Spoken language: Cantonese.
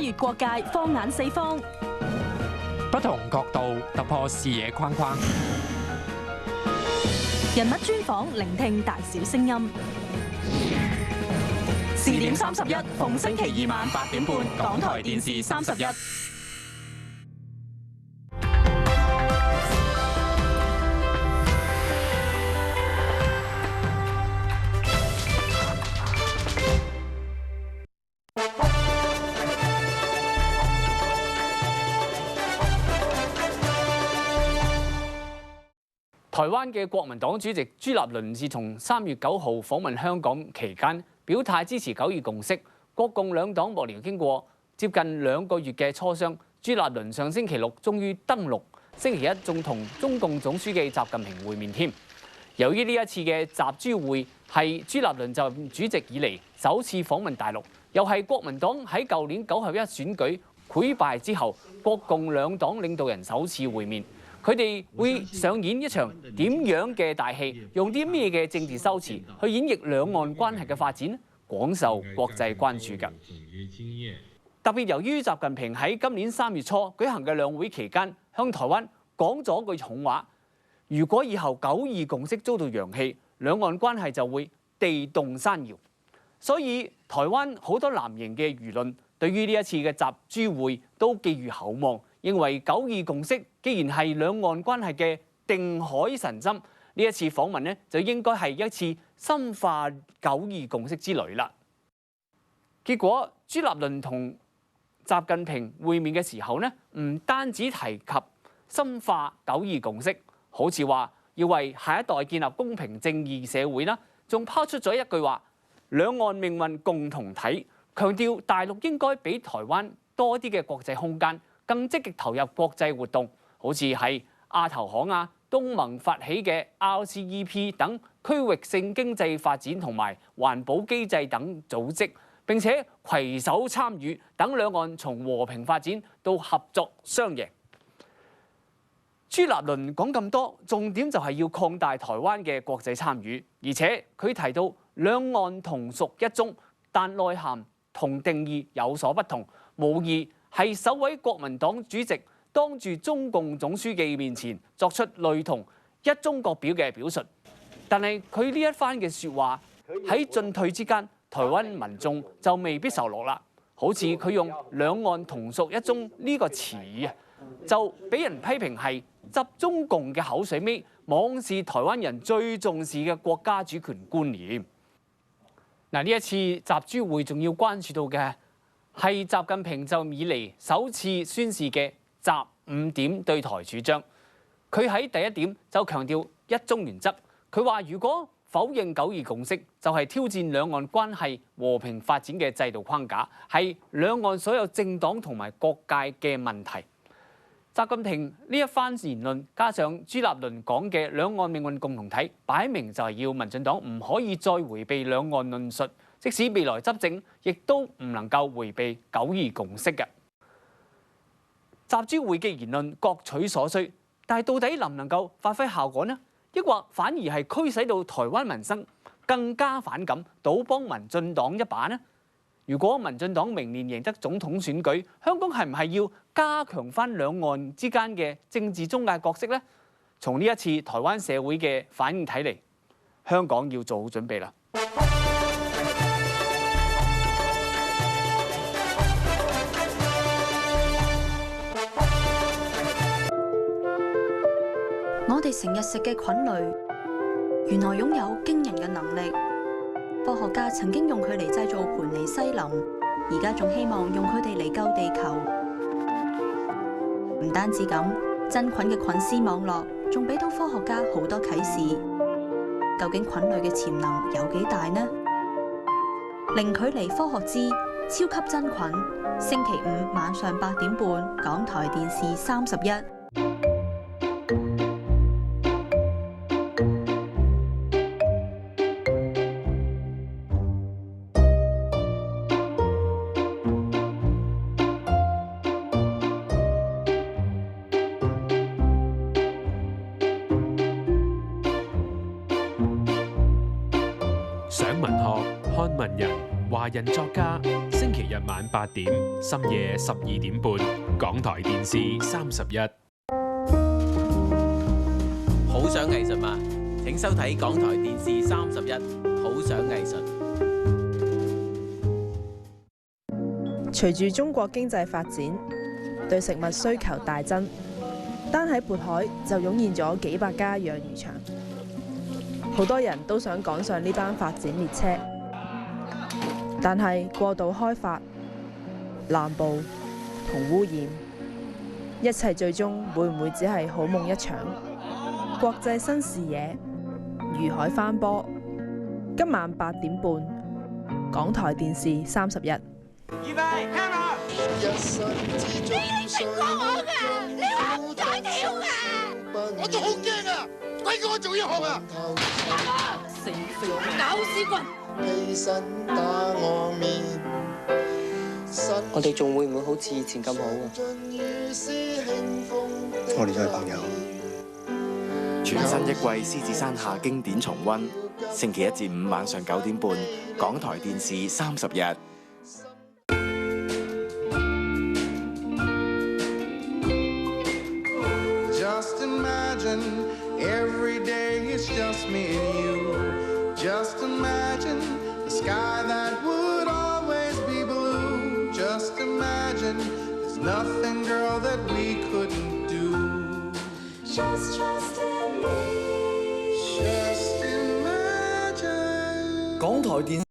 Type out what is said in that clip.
越國界，放眼四方。不同角度突破視野框框，人物專訪，聆聽大小聲音。視點31，逢星期2晚8點半，港台電視31。台灣嘅國民黨主席朱立倫自從3月9號訪問香港期間，表態支持九二共識。國共兩黨幕僚經過接近2個月嘅磋商，朱立倫上星期六終於登陸，星期一仲同中共總書記習近平會面添。由於呢一次嘅習朱會係朱立倫就任主席以嚟首次訪問大陸，又係國民黨喺舊年9合1選舉潰敗之後，國共兩黨領導人首次會面。佢哋會上演一場點樣嘅大戲，用啲咩嘅政治修辭去演繹兩岸關係嘅發展，廣受國際關注㗎。特別由於習近平喺今年3月初舉行嘅兩會期間，向台灣講咗句重話：如果以後九二共識遭到揚棄，兩岸關係就會地動山搖。所以台灣好多藍營嘅輿論對於呢一次嘅習朱會都寄予厚望。認為九二共識既然係兩岸關係嘅定海神針，呢一次訪問呢就應該係一次深化九二共識之旅啦。結果朱立倫同習近平會面嘅時候呢，唔單止提及深化九二共識，好似話要為下一代建立公平正義社會啦，仲拋出咗一句話：兩岸命運共同體，強調大陸應該俾台灣多啲嘅國際空間。更積極投入國際活動，好似係亞投行啊、東盟發起嘅 RCEP 等區域性經濟發展同埋環保機制等組織，並且攜手參與，等兩岸從和平發展到合作雙贏。朱立倫講咁多，重點就係要擴大台灣嘅國際參與，而且佢提到兩岸同屬一中，但內涵同定義有所不同，無疑係首位國民黨主席當住中共總書記面前作出類同一中各表嘅表述，但係佢呢一番嘅説話喺進退之間，台灣民眾就未必受落啦。好似佢用兩岸同屬一中呢個詞語啊，就俾人批評係執中共嘅口水尾，妄視台灣人最重視嘅國家主權觀念。嗱，呢一次習朱會仲要關注到嘅係習近平就以嚟首次宣示嘅習5點對台主張。佢喺第一點就強調一中原則。佢話如果否認九二共識，就係挑戰兩岸關係和平發展嘅制度框架，係兩岸所有政黨同埋各界嘅問題。習近平呢一番言論，加上朱立倫講嘅兩岸命運共同體，擺明就係要民進黨唔可以再迴避兩岸論述。即使未來執政，亦都唔能夠迴避九二共識嘅。習朱會嘅言論各取所需，但係到底能唔能夠發揮效果呢？抑或反而係驅使到台灣民生更加反感，倒幫民進黨一把呢？如果民進黨明年贏得總統選舉，香港係唔係要加強返兩岸之間嘅政治中介角色呢？從呢一次台灣社會嘅反應睇嚟，香港要做好準備啦。我哋成日食嘅菌類，原來擁有驚人嘅能力。科學家曾經用佢嚟製造盤尼西林，而家仲希望用佢哋嚟救地球。唔單止咁，真菌嘅菌絲網絡仲俾到科學家好多啟示。究竟菌類嘅潛能有幾大呢？零距離科學之超級真菌，星期5晚上8點半，港台電視31。想文學，看文人，華人作家，星期日晚8點，深夜12點半，港台電視31。好想藝術嘛？請收睇港台電視31，好想藝術。隨住中國經濟發展，對食物需求大增，單喺渤海就湧現咗幾百家養魚場，好多人都想趕上呢班發展列車。但係過度開發、濫捕同污染，一切最終會唔會只係好夢一場？國際新視野，魚海翻波，今晚8點半，港台電視31。預備，聽啦！你食過我㗎，你話唔再跳㗎？我都好驚啊！鬼叫我做呢行啊！死肥搞屎棍！我哋仲會唔會好似以前咁好啊？我哋都係朋友。全新一季《獅子山下》經典重溫，星期1至5晚上9點半，港台電視31。Just imagine every day it's just me and you. Just imagine the sky that would always be blue. Just imagine there's nothing, girl, that we couldn't do. Just trust in me. Just imagine. 港台電